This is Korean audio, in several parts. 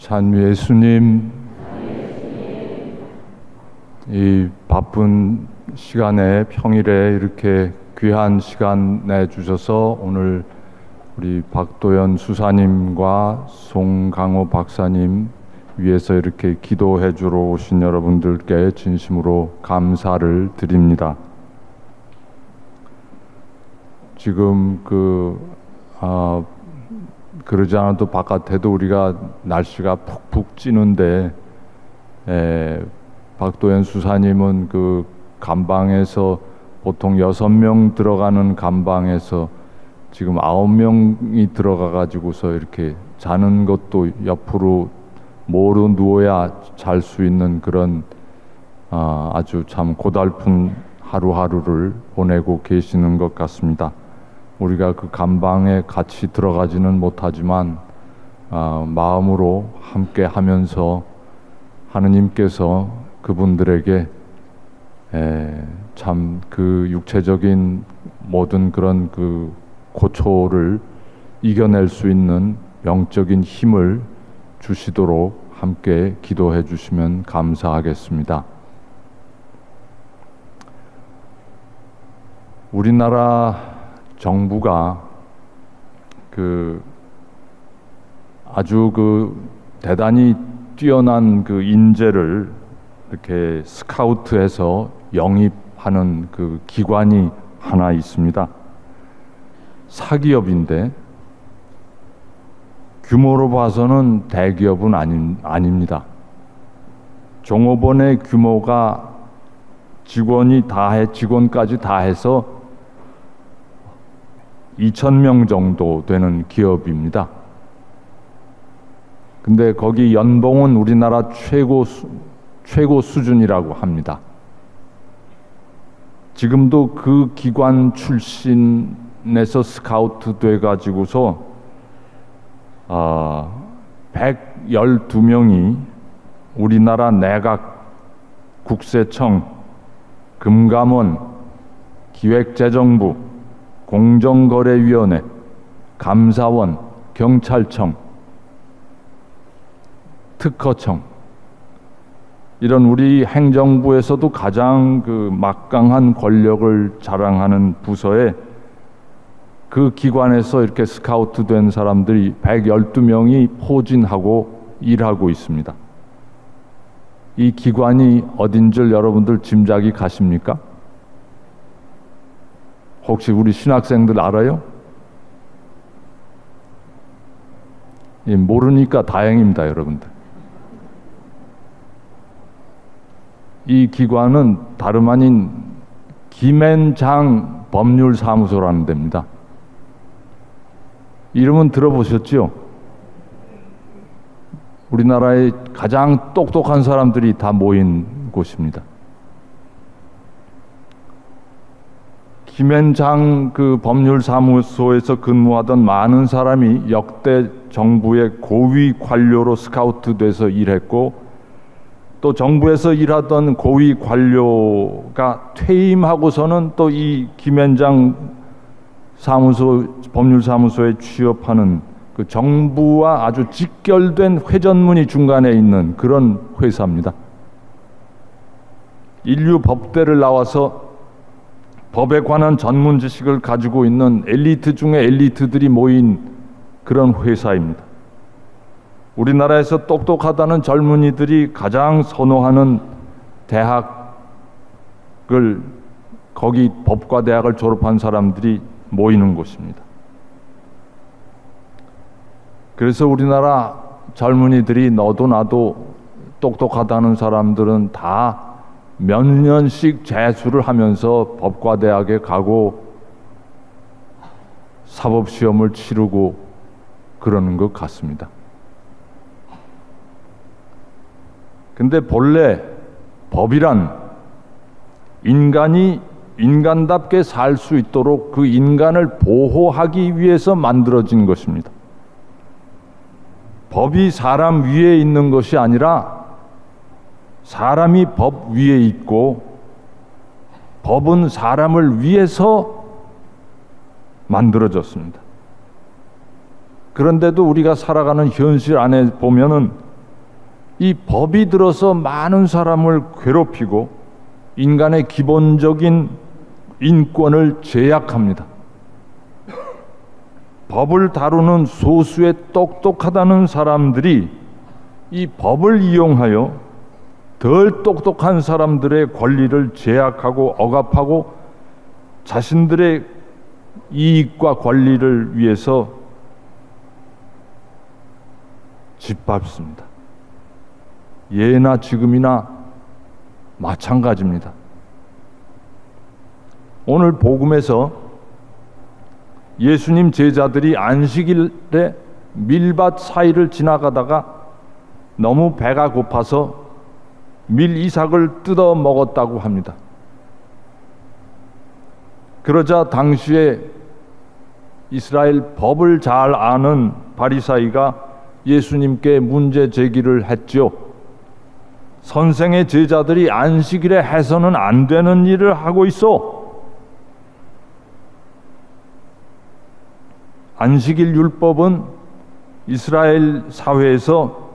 참 예수님, 이 바쁜 시간에 평일에 이렇게 귀한 시간 내주셔서 오늘 우리 박도연 수사님과 송강호 박사님 위해서 이렇게 기도해 주러 오신 여러분들께 진심으로 감사를 드립니다. 지금 그러지 않아도 바깥에도 우리가 날씨가 푹푹 찌는데 박도연 수사님은 그 감방에서 보통 6명 들어가는 감방에서 지금 9명이 들어가 가지고서 이렇게 자는 것도 옆으로 모로 누워야 잘 수 있는 그런 아주 참 고달픈 하루하루를 보내고 계시는 것 같습니다. 우리가 그 감방에 같이 들어가지는 못하지만 마음으로 함께 하면서 하느님께서 그분들에게 참 그 육체적인 모든 그런 그 고초를 이겨낼 수 있는 영적인 힘을 주시도록 함께 기도해 주시면 감사하겠습니다. 우리나라 정부가 아주 대단히 뛰어난 그 인재를 이렇게 스카우트해서 영입하는 그 기관이 하나 있습니다. 사기업인데 규모로 봐서는 대기업은 아닙니다. 종업원의 규모가 직원까지 다 해서 2,000명 정도 되는 기업입니다. 근데 거기 연봉은 우리나라 최고 수준이라고 합니다. 지금도 그 기관 출신에서 스카우트 돼 가지고서 112명이 우리나라 내각, 국세청, 금감원, 기획재정부, 공정거래위원회, 감사원, 경찰청, 특허청, 이런 우리 행정부에서도 가장 막강한 권력을 자랑하는 부서에 그 기관에서 이렇게 스카우트 된 사람들이 112명이 포진하고 일하고 있습니다. 이 기관이 어딘 줄 여러분들 짐작이 가십니까? 혹시 우리 신학생들 알아요? 모르니까 다행입니다, 여러분들. 이 기관은 다름 아닌 김앤장 법률사무소라는 데입니다. 이름은 들어보셨죠? 우리나라의 가장 똑똑한 사람들이 다 모인 곳입니다. 김앤장 그 법률사무소에서 근무하던 많은 사람이 역대 정부의 고위 관료로 스카우트 돼서 일했고, 또 정부에서 일하던 고위 관료가 퇴임하고서는 또 이 김앤장 법률사무소에 취업하는 그 정부와 아주 직결된 회전문이 중간에 있는 그런 회사입니다. 인류 법대를 나와서 법에 관한 전문 지식을 가지고 있는 엘리트 중에 엘리트들이 모인 그런 회사입니다. 우리나라에서 똑똑하다는 젊은이들이 가장 선호하는 대학을, 거기 법과대학을 졸업한 사람들이 모이는 곳입니다. 그래서 우리나라 젊은이들이 너도 나도 똑똑하다는 사람들은 다 몇 년씩 재수를 하면서 법과대학에 가고 사법시험을 치르고 그러는 것 같습니다. 근데 본래 법이란 인간이 인간답게 살 수 있도록 그 인간을 보호하기 위해서 만들어진 것입니다. 법이 사람 위에 있는 것이 아니라 사람이 법 위에 있고 법은 사람을 위해서 만들어졌습니다. 그런데도 우리가 살아가는 현실 안에 보면은 이 법이 들어서 많은 사람을 괴롭히고 인간의 기본적인 인권을 제약합니다. 법을 다루는 소수의 똑똑하다는 사람들이 이 법을 이용하여 덜 똑똑한 사람들의 권리를 제약하고 억압하고 자신들의 이익과 권리를 위해서 짓밟습니다. 예나 지금이나 마찬가지입니다. 오늘 복음에서 예수님 제자들이 안식일에 밀밭 사이를 지나가다가 너무 배가 고파서 밀 이삭을 뜯어 먹었다고 합니다. 그러자 당시에 이스라엘 법을 잘 아는 바리사이가 예수님께 문제 제기를 했죠. 선생의 제자들이 안식일에 해서는 안 되는 일을 하고 있어. 안식일 율법은 이스라엘 사회에서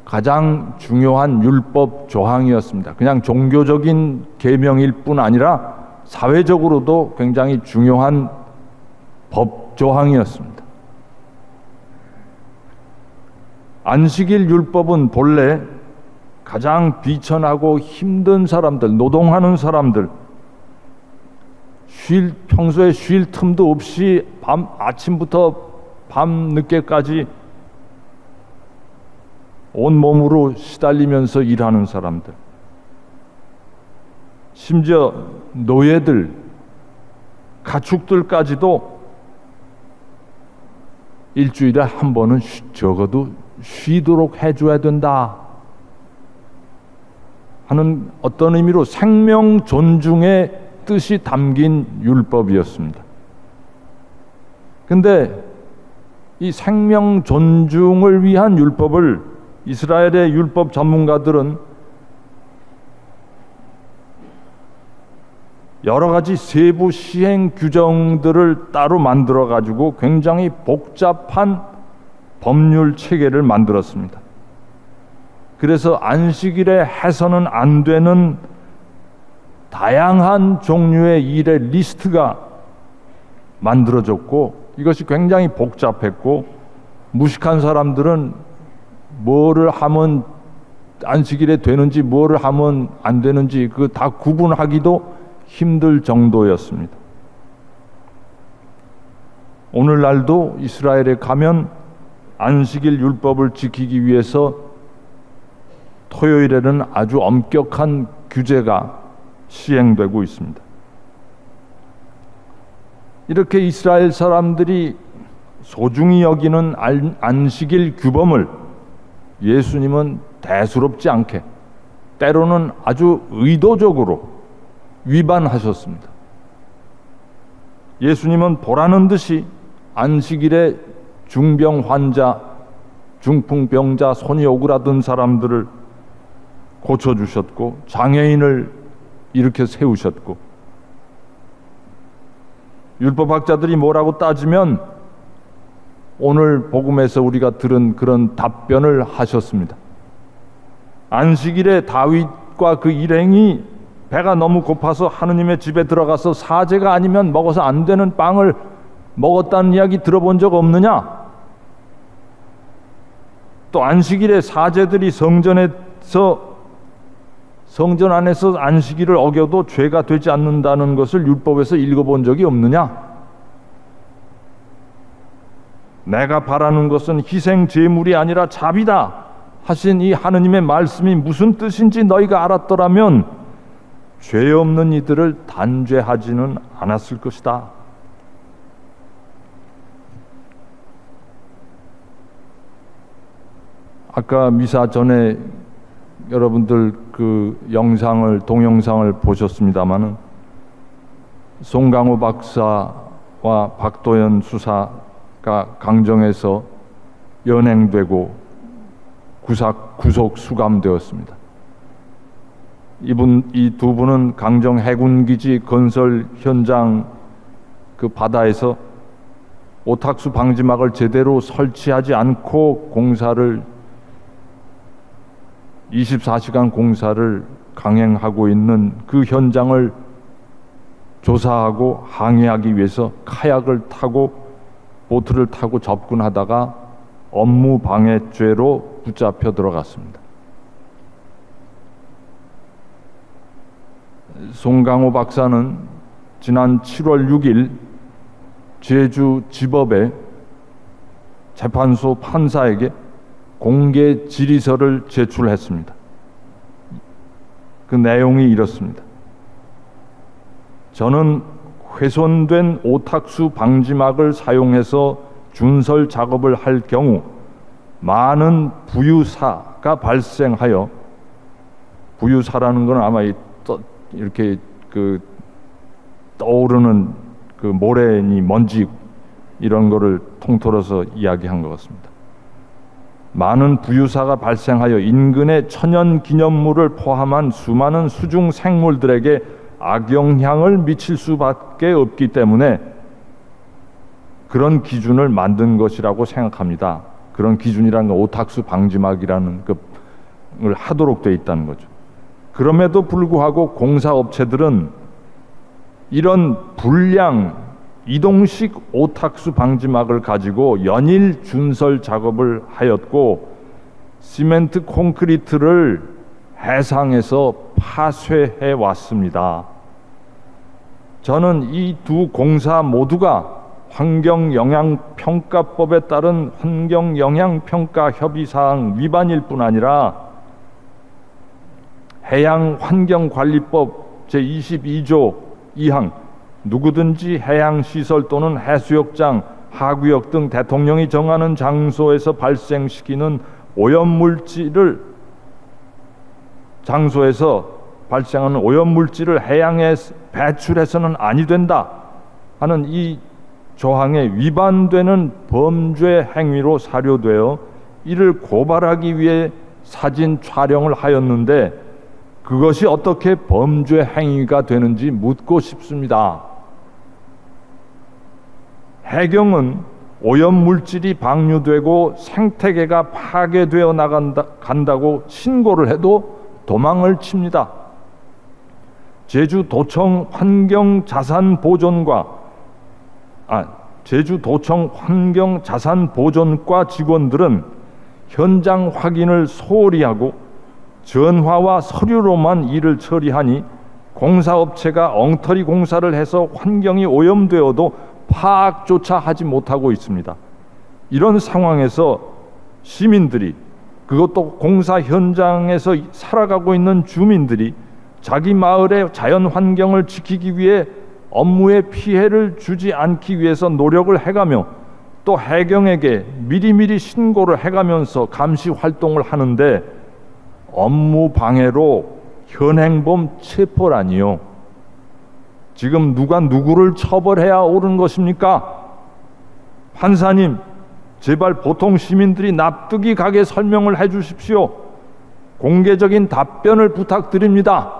가장 중요한 율법 조항이었습니다. 그냥 종교적인 계명일 뿐 아니라 사회적으로도 굉장히 중요한 법 조항이었습니다. 안식일 율법은 본래 가장 비천하고 힘든 사람들, 노동하는 사람들, 평소에 쉴 틈도 없이 아침부터 밤 늦게까지 온몸으로 시달리면서 일하는 사람들, 심지어 노예들, 가축들까지도 일주일에 한 번은 적어도 쉬도록 해줘야 된다 하는 어떤 의미로 생명 존중의 뜻이 담긴 율법이었습니다. 근데 이 생명 존중을 위한 율법을 이스라엘의 율법 전문가들은 여러 가지 세부 시행 규정들을 따로 만들어 가지고 굉장히 복잡한 법률 체계를 만들었습니다. 그래서 안식일에 해서는 안 되는 다양한 종류의 일의 리스트가 만들어졌고, 이것이 굉장히 복잡했고, 무식한 사람들은 뭐를 하면 안식일에 되는지 뭐를 하면 안 되는지 그 다 구분하기도 힘들 정도였습니다. 오늘날도 이스라엘에 가면 안식일 율법을 지키기 위해서 토요일에는 아주 엄격한 규제가 시행되고 있습니다. 이렇게 이스라엘 사람들이 소중히 여기는 안식일 규범을 예수님은 대수롭지 않게, 때로는 아주 의도적으로 위반하셨습니다. 예수님은 보라는 듯이 안식일에 중병 환자, 중풍병자, 손이 오그라든 사람들을 고쳐주셨고, 장애인을 이렇게 세우셨고, 율법학자들이 뭐라고 따지면 오늘 복음에서 우리가 들은 그런 답변을 하셨습니다. 안식일에 다윗과 그 일행이 배가 너무 고파서 하느님의 집에 들어가서 사제가 아니면 먹어서 안 되는 빵을 먹었다는 이야기 들어본 적 없느냐? 또 안식일에 사제들이 성전 안에서 안식일을 어겨도 죄가 되지 않는다는 것을 율법에서 읽어본 적이 없느냐? 내가 바라는 것은 희생 제물이 아니라 자비다 하신 이 하느님의 말씀이 무슨 뜻인지 너희가 알았더라면 죄 없는 이들을 단죄하지는 않았을 것이다. 아까 미사 전에 여러분들 그 동영상을 보셨습니다마는 송강호 박사와 박도연 수사가 강정에서 연행되고 구속 수감되었습니다. 이 두 분은 강정 해군기지 건설 현장 그 바다에서 오탁수 방지막을 제대로 설치하지 않고 공사를 24시간 공사를 강행하고 있는 그 현장을 조사하고 항의하기 위해서 카약을 타고 보트를 타고 접근하다가 업무 방해죄로 붙잡혀 들어갔습니다. 송강호 박사는 지난 7월 6일 제주지법에 재판소 판사에게 공개 질의서를 제출했습니다. 그 내용이 이렇습니다. 저는 훼손된 오탁수 방지막을 사용해서 준설 작업을 할 경우 많은 부유사가 발생하여, 부유사라는 건 아마 이렇게 떠오르는 그 모래니 먼지 이런 거를 통틀어서 이야기한 것 같습니다. 많은 부유사가 발생하여 인근의 천연 기념물을 포함한 수많은 수중 생물들에게 악영향을 미칠 수밖에 없기 때문에 그런 기준을 만든 것이라고 생각합니다. 그런 기준이라는 건 오탁수 방지막이라는 걸 하도록 되어 있다는 거죠. 그럼에도 불구하고 공사업체들은 이런 불량 이동식 오탁수 방지막을 가지고 연일 준설 작업을 하였고 시멘트 콘크리트를 해상에서 파쇄해 왔습니다. 저는 이 두 공사 모두가 환경영향평가법에 따른 환경영향평가 협의사항 위반일 뿐 아니라 해양환경관리법 제22조 2항 누구든지 해양시설 또는 해수욕장, 하구역 등 대통령이 정하는 장소에서 발생시키는 오염물질을 해양에 배출해서는 아니 된다 하는 이 조항에 위반되는 범죄 행위로 사료되어 이를 고발하기 위해 사진 촬영을 하였는데 그것이 어떻게 범죄 행위가 되는지 묻고 싶습니다. 해경은 오염물질이 방류되고 생태계가 파괴되어 간다고 신고를 해도 도망을 칩니다. 제주도청 환경자산보존과 직원들은 현장 확인을 소홀히 하고 전화와 서류로만 일을 처리하니 공사업체가 엉터리 공사를 해서 환경이 오염되어도 파악조차 하지 못하고 있습니다. 이런 상황에서 시민들이, 그것도 공사 현장에서 살아가고 있는 주민들이 자기 마을의 자연 환경을 지키기 위해 업무에 피해를 주지 않기 위해서 노력을 해가며 또 해경에게 미리미리 신고를 해가면서 감시 활동을 하는데 업무 방해로 현행범 체포라니요. 지금 누가 누구를 처벌해야 옳은 것입니까? 판사님, 제발 보통 시민들이 납득이 가게 설명을 해 주십시오. 공개적인 답변을 부탁드립니다.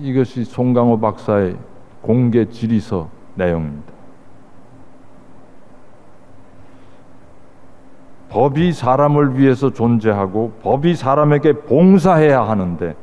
이것이 송강호 박사의 공개 질의서 내용입니다. 법이 사람을 위해서 존재하고 법이 사람에게 봉사해야 하는데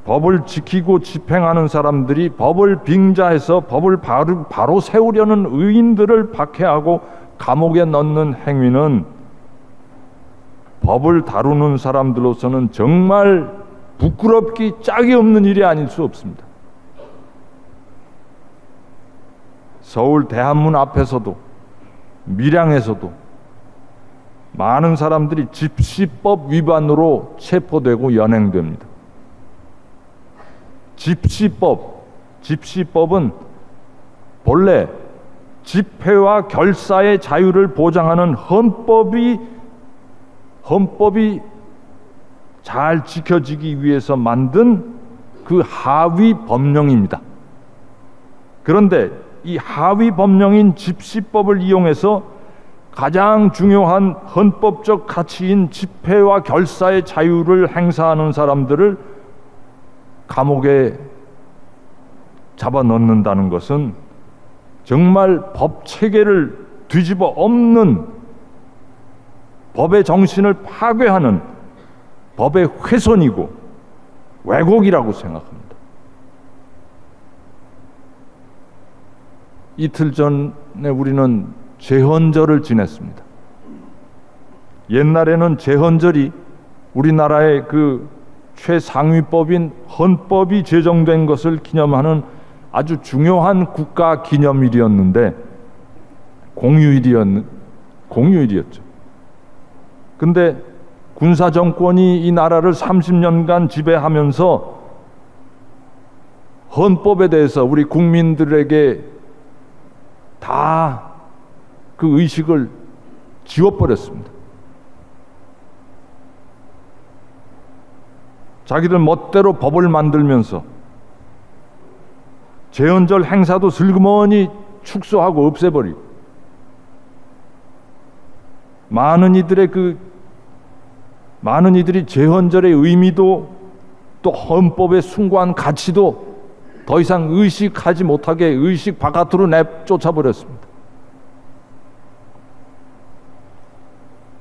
법을 지키고 집행하는 사람들이 법을 빙자해서 법을 바로 세우려는 의인들을 박해하고 감옥에 넣는 행위는 법을 다루는 사람들로서는 정말 부끄럽기 짝이 없는 일이 아닐 수 없습니다. 서울 대한문 앞에서도 밀양에서도 많은 사람들이 집시법 위반으로 체포되고 연행됩니다. 집시법은 본래 집회와 결사의 자유를 보장하는 헌법이 잘 지켜지기 위해서 만든 그 하위 법령입니다. 그런데 이 하위 법령인 집시법을 이용해서 가장 중요한 헌법적 가치인 집회와 결사의 자유를 행사하는 사람들을 감옥에 잡아넣는다는 것은 정말 법 체계를 뒤집어 엎는 법의 정신을 파괴하는 법의 훼손이고 왜곡이라고 생각합니다. 이틀 전에 우리는 제헌절을 지냈습니다. 옛날에는 제헌절이 우리나라의 그 최상위법인 헌법이 제정된 것을 기념하는 아주 중요한 국가 기념일이었는데 공휴일이었죠. 근데 군사 정권이 이 나라를 30년간 지배하면서 헌법에 대해서 우리 국민들에게 다 그 의식을 지워버렸습니다. 자기들 멋대로 법을 만들면서 제헌절 행사도 슬그머니 축소하고 없애버리고 많은 이들이 제헌절의 의미도 또 헌법에 숭고한 가치도 더 이상 의식하지 못하게 의식 바깥으로 내쫓아버렸습니다.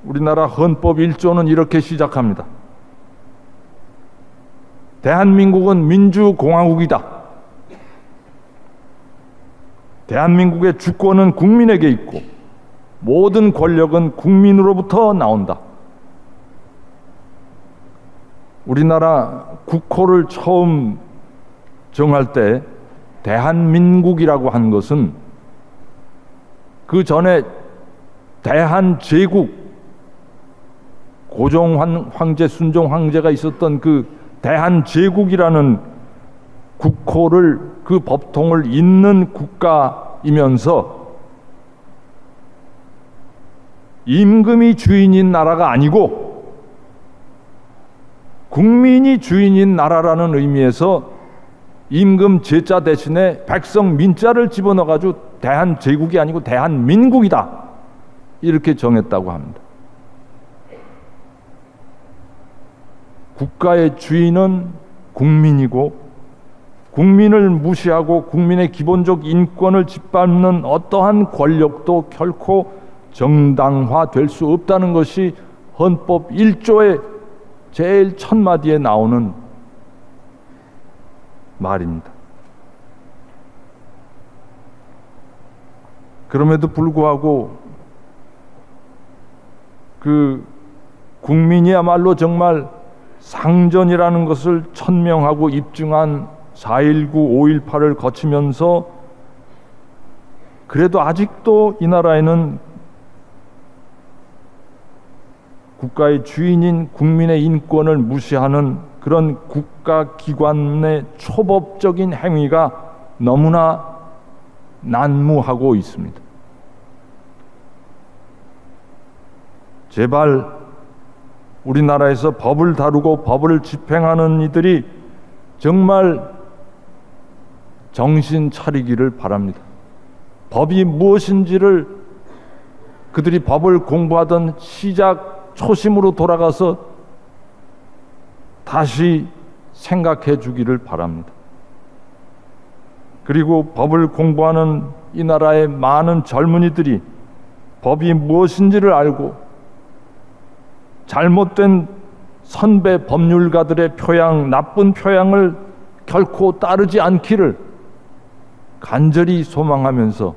우리나라 헌법 1조는 이렇게 시작합니다. 대한민국은 민주공화국이다. 대한민국의 주권은 국민에게 있고 모든 권력은 국민으로부터 나온다. 우리나라 국호를 처음 정할 때 대한민국이라고 한 것은 그 전에 대한제국 고종 황제, 순종 황제가 있었던 그 대한제국이라는 국호를 그 법통을 잇는 국가이면서 임금이 주인인 나라가 아니고 국민이 주인인 나라라는 의미에서 임금 제자 대신에 백성 민자를 집어넣어가지고 대한제국이 아니고 대한민국이다 이렇게 정했다고 합니다. 국가의 주인은 국민이고 국민을 무시하고 국민의 기본적 인권을 짓밟는 어떠한 권력도 결코 정당화될 수 없다는 것이 헌법 1조의 제일 첫 마디에 나오는 말입니다. 그럼에도 불구하고 그 국민이야말로 정말 상전이라는 것을 천명하고 입증한 4.19, 5.18을 거치면서 그래도 아직도 이 나라에는 국가의 주인인 국민의 인권을 무시하는 그런 국가기관의 초법적인 행위가 너무나 난무하고 있습니다. 제발 우리나라에서 법을 다루고 법을 집행하는 이들이 정말 정신 차리기를 바랍니다. 법이 무엇인지를 그들이 법을 공부하던 시작 초심으로 돌아가서 다시 생각해 주기를 바랍니다. 그리고 법을 공부하는 이 나라의 많은 젊은이들이 법이 무엇인지를 알고 잘못된 선배 법률가들의 표양, 나쁜 표양을 결코 따르지 않기를 간절히 소망하면서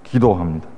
기도합니다.